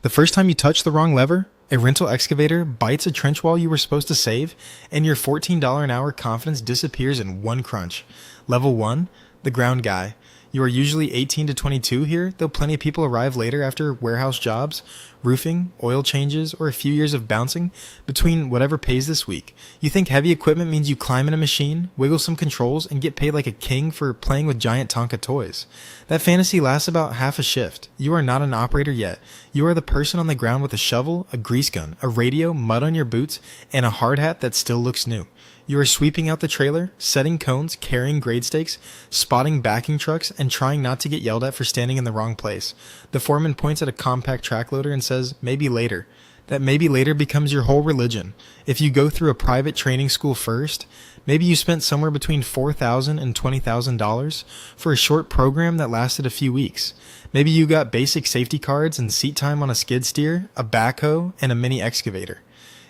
The first time you touch the wrong lever, a rental excavator bites a trench wall you were supposed to save, and your $14 an hour confidence disappears in one crunch. Level 1, the ground guy. You are usually 18 to 22 here, though plenty of people arrive later after warehouse jobs, roofing, oil changes, or a few years of bouncing between whatever pays this week. You think heavy equipment means you climb in a machine, wiggle some controls, and get paid like a king for playing with giant Tonka toys. That fantasy lasts about half a shift. You are not an operator yet. You are the person on the ground with a shovel, a grease gun, a radio, mud on your boots, and a hard hat that still looks new. You are sweeping out the trailer, setting cones, carrying grade stakes, spotting backing trucks, and trying not to get yelled at for standing in the wrong place. The foreman points at a compact track loader and says, "Maybe later." That maybe later becomes your whole religion. If you go through a private training school first, maybe you spent somewhere between $4,000 and $20,000 for a short program that lasted a few weeks. Maybe you got basic safety cards and seat time on a skid steer, a backhoe, and a mini excavator.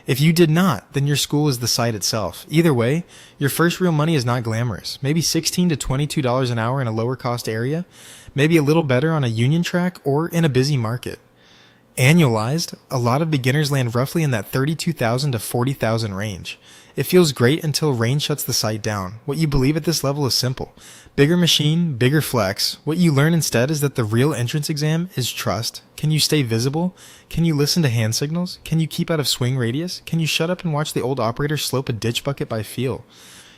If you did not, then your school is the site itself. Either way, your first real money is not glamorous. Maybe $16 to $22 an hour in a lower cost area, maybe a little better on a union track or in a busy market. Annualized, a lot of beginners land roughly in that $32,000 to $40,000 range. It feels great until rain shuts the site down. What you believe at this level is simple. Bigger machine, bigger flex. What you learn instead is that the real entrance exam is trust. Can you stay visible? Can you listen to hand signals? Can you keep out of swing radius? Can you shut up and watch the old operator slope a ditch bucket by feel?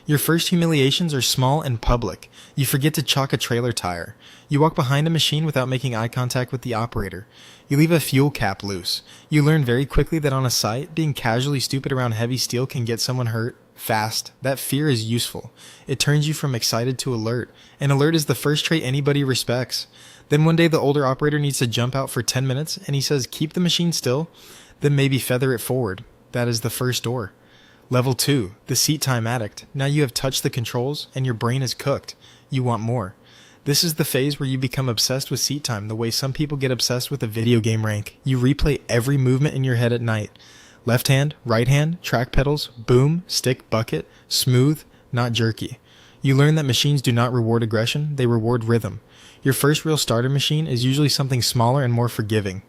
Your first humiliations are small and public. You forget to chalk a trailer tire. You walk behind a machine without making eye contact with the operator. You leave a fuel cap loose. You learn very quickly that on a site, being casually stupid around heavy steel can get someone hurt fast. That fear is useful. It turns you from excited to alert, and alert is the first trait anybody respects. Then one day the older operator needs to jump out for 10 minutes, and he says, "Keep the machine still, then maybe feather it forward." That is the first door. Level 2, the seat time addict. Now you have touched the controls, and your brain is cooked. You want more. This is the phase where you become obsessed with seat time the way some people get obsessed with a video game rank. You replay every movement in your head at night. Left hand, right hand, track pedals, boom, stick, bucket, smooth, not jerky. You learn that machines do not reward aggression, they reward rhythm. Your first real starter machine is usually something smaller and more forgiving.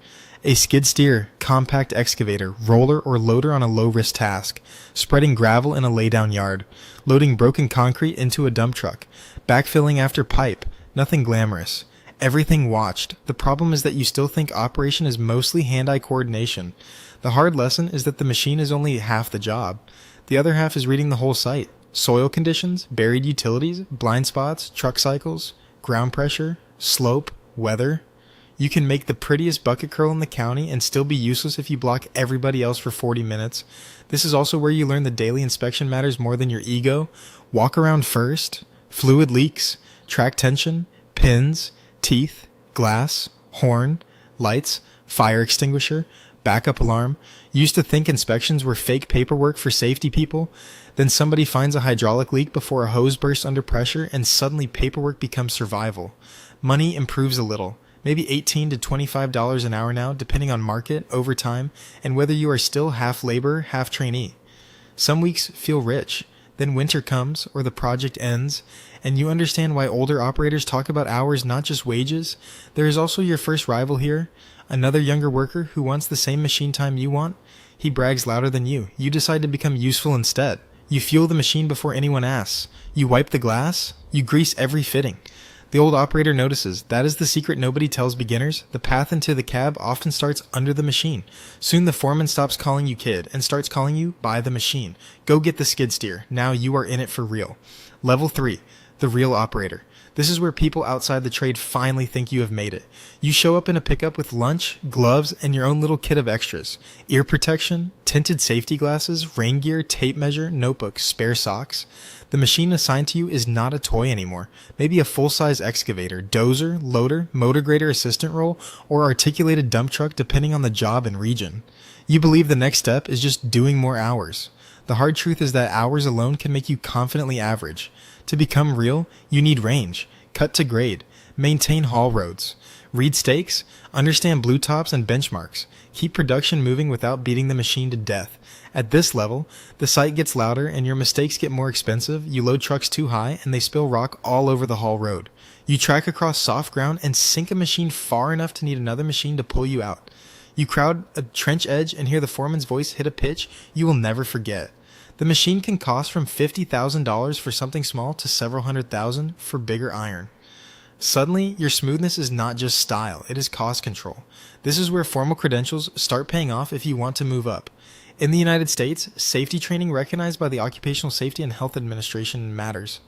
A skid steer, compact excavator, roller, or loader on a low-risk task, spreading gravel in a laydown yard, loading broken concrete into a dump truck, backfilling after pipe, nothing glamorous. Everything watched. The problem is that you still think operation is mostly hand-eye coordination. The hard lesson is that the machine is only half the job. The other half is reading the whole site. Soil conditions, buried utilities, blind spots, truck cycles, ground pressure, slope, weather. You can make the prettiest bucket curl in the county and still be useless if you block everybody else for 40 minutes. This is also where you learn the daily inspection matters more than your ego. Walk around first. Fluid leaks, track tension, pins, teeth, glass, horn, lights, fire extinguisher, backup alarm. Used to think inspections were fake paperwork for safety people. Then somebody finds a hydraulic leak before a hose bursts under pressure, and suddenly paperwork becomes survival. Money improves a little. Maybe $18 to $25 an hour now, depending on market, overtime, and whether you are still half laborer, half trainee. Some weeks feel rich. Then winter comes, or the project ends, and you understand why older operators talk about hours, not just wages. There is also your first rival here, another younger worker who wants the same machine time you want. He brags louder than you. You decide to become useful instead. You fuel the machine before anyone asks. You wipe the glass. You grease every fitting. The old operator notices. That is the secret nobody tells beginners. The path into the cab often starts under the machine. Soon the foreman stops calling you kid and starts calling you by the machine. Go get the skid steer. Now you are in it for real. Level 3, the real operator. This is where people outside the trade finally think you have made it. You show up in a pickup with lunch, gloves, and your own little kit of extras. Ear protection, tinted safety glasses, rain gear, tape measure, notebook, spare socks. The machine assigned to you is not a toy anymore. Maybe a full-size excavator, dozer, loader, motor grader assistant role, or articulated dump truck depending on the job and region. You believe the next step is just doing more hours. The hard truth is that hours alone can make you confidently average. To become real, you need range, cut to grade, maintain haul roads, read stakes, understand blue tops and benchmarks, keep production moving without beating the machine to death. At this level, the site gets louder and your mistakes get more expensive. You load trucks too high and they spill rock all over the haul road. You track across soft ground and sink a machine far enough to need another machine to pull you out. You crowd a trench edge and hear the foreman's voice hit a pitch you will never forget. The machine can cost from $50,000 for something small to several hundred thousand for bigger iron. Suddenly, your smoothness is not just style, it is cost control. This is where formal credentials start paying off if you want to move up. In the United States, safety training recognized by the Occupational Safety and Health Administration matters.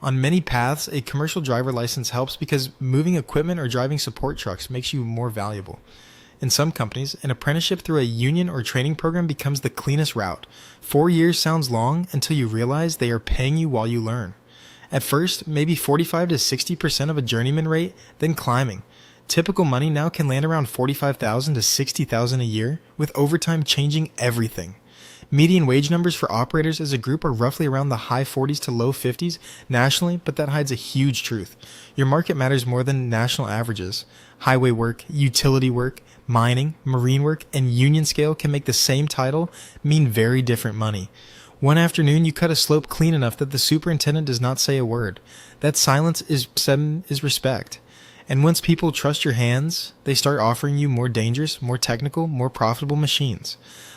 On many paths, a commercial driver license helps because moving equipment or driving support trucks makes you more valuable. In some companies, an apprenticeship through a union or training program becomes the cleanest route. 4 years sounds long until you realize they are paying you while you learn. At first, maybe 45 to 60% of a journeyman rate, then climbing. Typical money now can land around $45,000 to $60,000 a year, with overtime changing everything. Median wage numbers for operators as a group are roughly around the high 40s to low 50s nationally, but that hides a huge truth. Your market matters more than national averages. Highway work, utility work, mining, marine work, and union scale can make the same title mean very different money. One afternoon, you cut a slope clean enough that the superintendent does not say a word. That silence is respect. And once people trust your hands, they start offering you more dangerous, more technical, more profitable machines.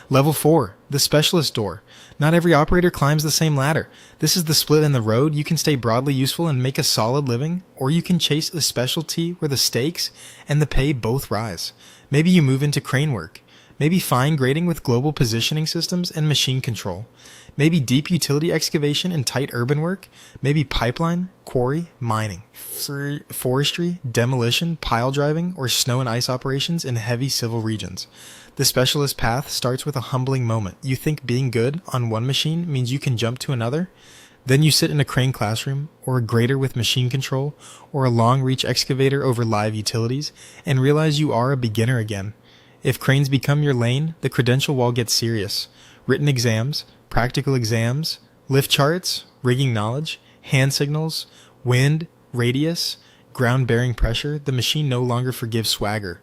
Level 4, the specialist door. Not every operator climbs the same ladder. This is the split in the road. You can stay broadly useful and make a solid living, or you can chase a specialty where the stakes and the pay both rise. Maybe you move into crane work. Maybe fine grading with global positioning systems and machine control. Maybe deep utility excavation and tight urban work. Maybe pipeline, quarry, mining, forestry, demolition, pile driving, or snow and ice operations in heavy civil regions. The specialist path starts with a humbling moment. You think being good on one machine means you can jump to another? Then you sit in a crane classroom, or a grader with machine control, or a long-reach excavator over live utilities, and realize you are a beginner again. If cranes become your lane, the credential wall gets serious. Written exams, practical exams, lift charts, rigging knowledge, hand signals, wind, radius, ground-bearing pressure, the machine no longer forgives swagger.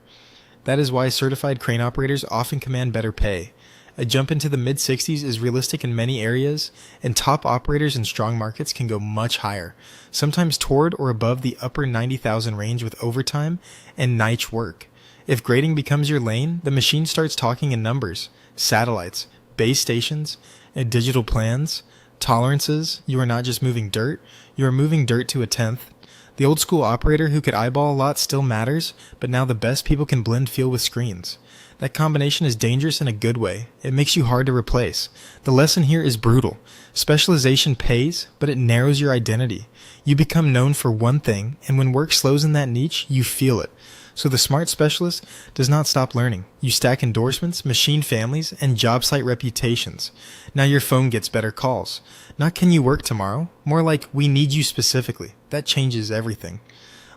That is why certified crane operators often command better pay. A jump into the mid-60s is realistic in many areas, and top operators in strong markets can go much higher, sometimes toward or above the upper 90,000 range with overtime and niche work. If grading becomes your lane, the machine starts talking in numbers, satellites, base stations, and digital plans, tolerances. You are not just moving dirt, you are moving dirt to a tenth. The old school operator who could eyeball a lot still matters, but now the best people can blend feel with screens. That combination is dangerous in a good way. It makes you hard to replace. The lesson here is brutal. Specialization pays, but it narrows your identity. You become known for one thing, and when work slows in that niche, you feel it. So the smart specialist does not stop learning. You stack endorsements, machine families, and job site reputations. Now your phone gets better calls. Not can you work tomorrow, more like we need you specifically. That changes everything.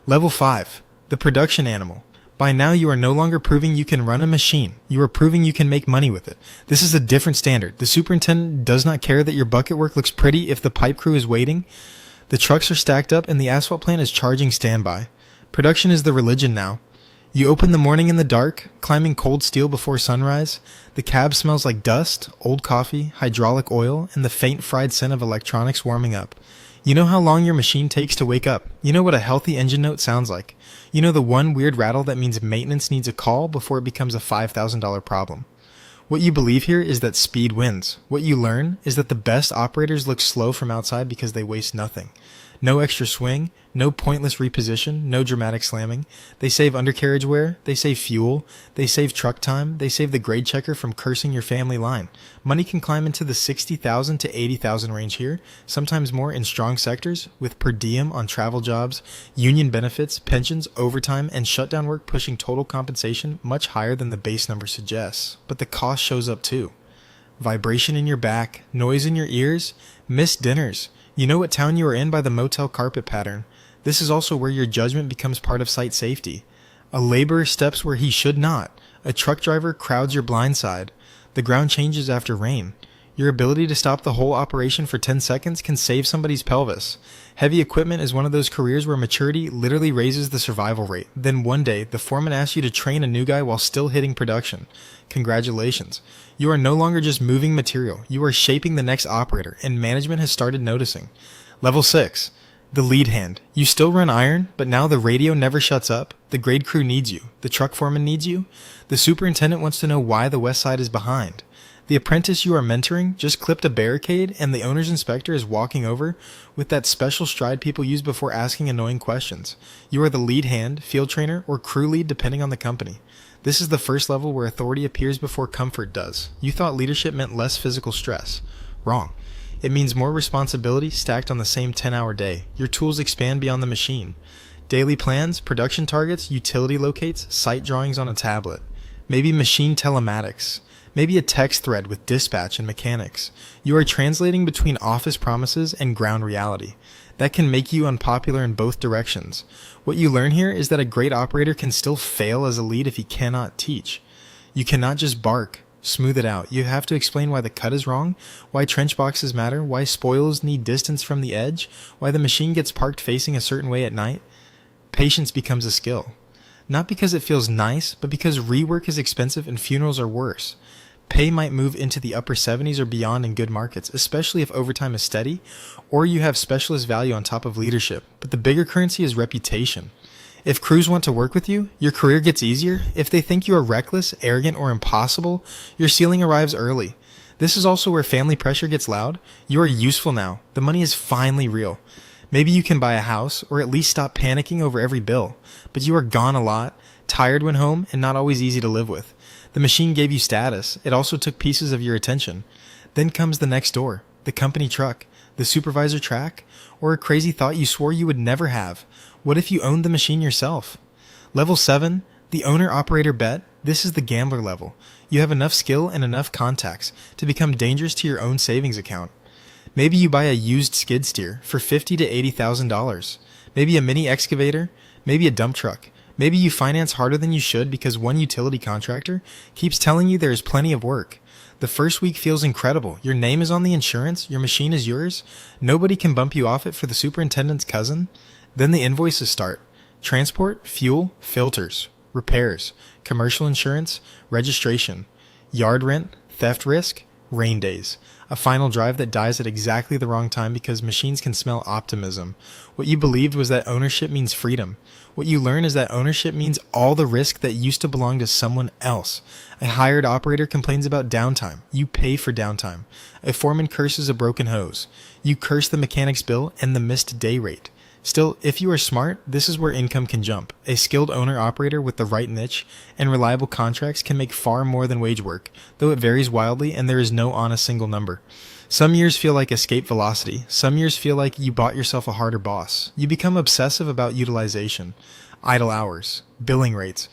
Level 5, the production animal. By now you are no longer proving you can run a machine. You are proving you can make money with it. This is a different standard. The superintendent does not care that your bucket work looks pretty if the pipe crew is waiting. The trucks are stacked up and the asphalt plant is charging standby. Production is the religion now. You open the morning in the dark, climbing cold steel before sunrise. The cab smells like dust, old coffee, hydraulic oil, and the faint fried scent of electronics warming up. You know how long your machine takes to wake up. You know what a healthy engine note sounds like. You know the one weird rattle that means maintenance needs a call before it becomes a $5,000 problem. What you believe here is that speed wins. What you learn is that the best operators look slow from outside because they waste nothing. No extra swing, no pointless reposition, no dramatic slamming. They save undercarriage wear, they save fuel, they save truck time, they save the grade checker from cursing your family line. Money can climb into the 60,000 to 80,000 range here, sometimes more in strong sectors, with per diem on travel jobs, union benefits, pensions, overtime, and shutdown work pushing total compensation much higher than the base number suggests. But the cost shows up too. Vibration in your back, noise in your ears, missed dinners. You know what town you are in by the motel carpet pattern. This is also where your judgment becomes part of site safety. A laborer steps where he should not. A truck driver crowds your blind side. The ground changes after rain. Your ability to stop the whole operation for 10 seconds can save somebody's pelvis. Heavy equipment is one of those careers where maturity literally raises the survival rate. Then one day, the foreman asks you to train a new guy while still hitting production. Congratulations. You are no longer just moving material. You are shaping the next operator, and management has started noticing. Level 6. The lead hand. You still run iron, but now the radio never shuts up. The grade crew needs you. The truck foreman needs you. The superintendent wants to know why the west side is behind. The apprentice you are mentoring just clipped a barricade, and the owner's inspector is walking over with that special stride people use before asking annoying questions. You are the lead hand, field trainer, or crew lead depending on the company. This is the first level where authority appears before comfort does. You thought leadership meant less physical stress. Wrong. It means more responsibility stacked on the same 10-hour day. Your tools expand beyond the machine. Daily plans, production targets, utility locates, site drawings on a tablet. Maybe machine telematics. Maybe a text thread with dispatch and mechanics. You are translating between office promises and ground reality. That can make you unpopular in both directions. What you learn here is that a great operator can still fail as a lead if he cannot teach. You cannot just bark. Smooth it out. You have to explain why the cut is wrong, why trench boxes matter, why spoils need distance from the edge, why the machine gets parked facing a certain way at night. Patience becomes a skill. Not because it feels nice, but because rework is expensive and funerals are worse. Pay might move into the upper 70s or beyond in good markets, especially if overtime is steady, or you have specialist value on top of leadership. But the bigger currency is reputation. If crews want to work with you, your career gets easier. If they think you are reckless, arrogant, or impossible, your ceiling arrives early. This is also where family pressure gets loud. You are useful now. The money is finally real. Maybe you can buy a house, or at least stop panicking over every bill. But you are gone a lot, tired when home, and not always easy to live with. The machine gave you status. It also took pieces of your attention. Then comes the next door, the company truck, the supervisor track, or a crazy thought you swore you would never have. What if you owned the machine yourself? Level 7, the owner-operator bet. This is the gambler level. You have enough skill and enough contacts to become dangerous to your own savings account. Maybe you buy a used skid steer for $50,000 to $80,000. Maybe a mini excavator, maybe a dump truck. Maybe you finance harder than you should because one utility contractor keeps telling you there is plenty of work. The first week feels incredible. Your name is on the insurance, your machine is yours. Nobody can bump you off it for the superintendent's cousin. Then the invoices start. Transport, fuel, filters, repairs, commercial insurance, registration, yard rent, theft risk, rain days. A final drive that dies at exactly the wrong time because machines can smell optimism. What you believed was that ownership means freedom. What you learn is that ownership means all the risk that used to belong to someone else. A hired operator complains about downtime. You pay for downtime. A foreman curses a broken hose. You curse the mechanic's bill and the missed day rate. Still, if you are smart, this is where income can jump. A skilled owner-operator with the right niche and reliable contracts can make far more than wage work, though it varies wildly and there is no honest single number. Some years feel like escape velocity. Some years feel like you bought yourself a harder boss. You become obsessive about utilization, idle hours, billing rates,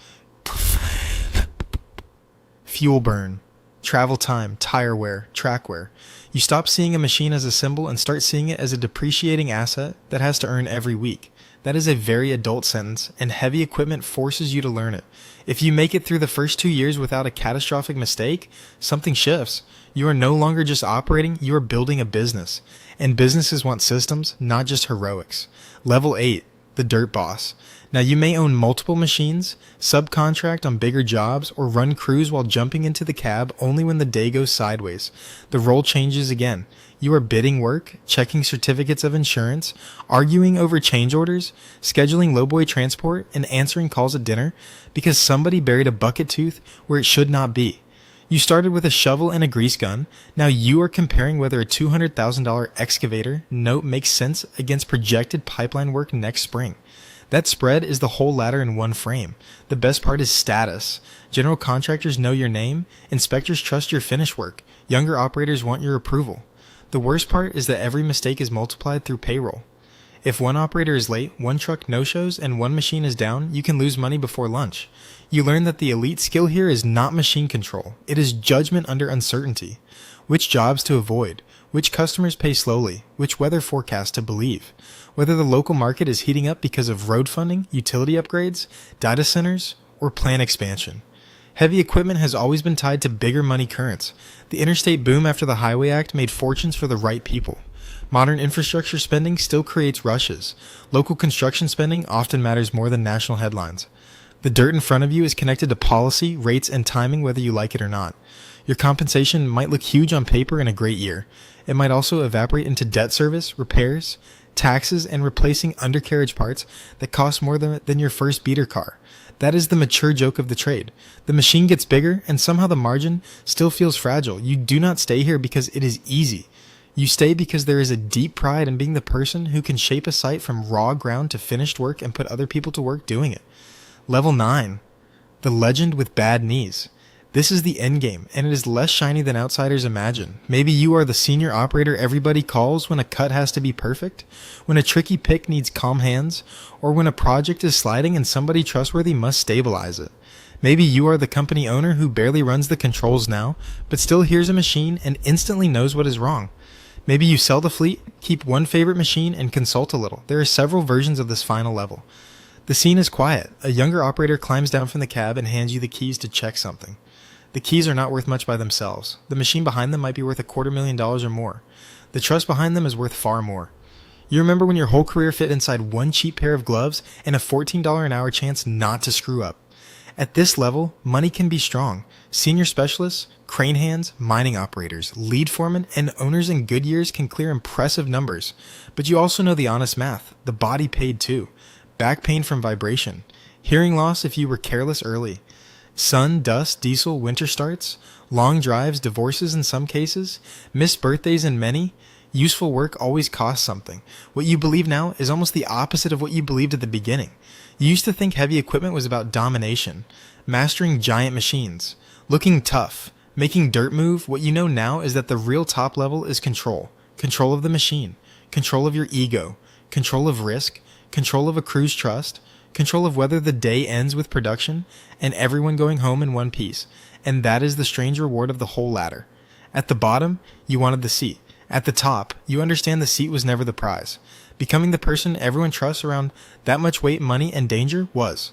fuel burn, travel time, tire wear, track wear. You stop seeing a machine as a symbol and start seeing it as a depreciating asset that has to earn every week. That is a very adult sentence, and heavy equipment forces you to learn it. If you make it through the first 2 years without a catastrophic mistake, something shifts. You are no longer just operating, you are building a business. And businesses want systems, not just heroics. Level 8, the dirt boss. Now you may own multiple machines, subcontract on bigger jobs, or run crews while jumping into the cab only when the day goes sideways. The role changes again. You are bidding work, checking certificates of insurance, arguing over change orders, scheduling lowboy transport, and answering calls at dinner because somebody buried a bucket tooth where it should not be. You started with a shovel and a grease gun. Now you are comparing whether a $200,000 excavator note makes sense against projected pipeline work next spring. That spread is the whole ladder in one frame. The best part is status. General contractors know your name. Inspectors trust your finish work. Younger operators want your approval. The worst part is that every mistake is multiplied through payroll. If one operator is late, one truck no-shows, and one machine is down, you can lose money before lunch. You learn that the elite skill here is not machine control. It is judgment under uncertainty. Which jobs to avoid. Which customers pay slowly. Which weather forecast to believe. Whether the local market is heating up because of road funding, utility upgrades, data centers, or plant expansion. Heavy equipment has always been tied to bigger money currents. The interstate boom after the Highway Act made fortunes for the right people. Modern infrastructure spending still creates rushes. Local construction spending often matters more than national headlines. The dirt in front of you is connected to policy, rates, and timing whether you like it or not. Your compensation might look huge on paper in a great year. It might also evaporate into debt service, repairs, taxes, and replacing undercarriage parts that cost more than your first beater car. That is the mature joke of the trade. The machine gets bigger, and somehow the margin still feels fragile. You do not stay here because it is easy. You stay because there is a deep pride in being the person who can shape a site from raw ground to finished work and put other people to work doing it. Level 9. The legend with bad knees. This is the endgame, and it is less shiny than outsiders imagine. Maybe you are the senior operator everybody calls when a cut has to be perfect, when a tricky pick needs calm hands, or when a project is sliding and somebody trustworthy must stabilize it. Maybe you are the company owner who barely runs the controls now, but still hears a machine and instantly knows what is wrong. Maybe you sell the fleet, keep one favorite machine, and consult a little. There are several versions of this final level. The scene is quiet. A younger operator climbs down from the cab and hands you the keys to check something. The keys are not worth much by themselves. The machine behind them might be worth $250,000 or more. The trust behind them is worth far more. You remember when your whole career fit inside one cheap pair of gloves and a $14 an hour chance not to screw up. At this level, money can be strong. Senior specialists, crane hands, mining operators, lead foremen, and owners in good years can clear impressive numbers. But you also know the honest math. The body paid too. Back pain from vibration. Hearing loss if you were careless early. Sun, dust, diesel, winter starts. Long drives, divorces in some cases. Missed birthdays in many. Useful work always costs something. What you believe now is almost the opposite of what you believed at the beginning. You used to think heavy equipment was about domination, mastering giant machines, looking tough, making dirt move. What you know now is that the real top level is control. Control of the machine, control of your ego, control of risk, control of a crew's trust, control of whether the day ends with production, and everyone going home in one piece. And that is the strange reward of the whole ladder. At the bottom, you wanted the seat. At the top, you understand the seat was never the prize. Becoming the person everyone trusts around that much weight, money, and danger was.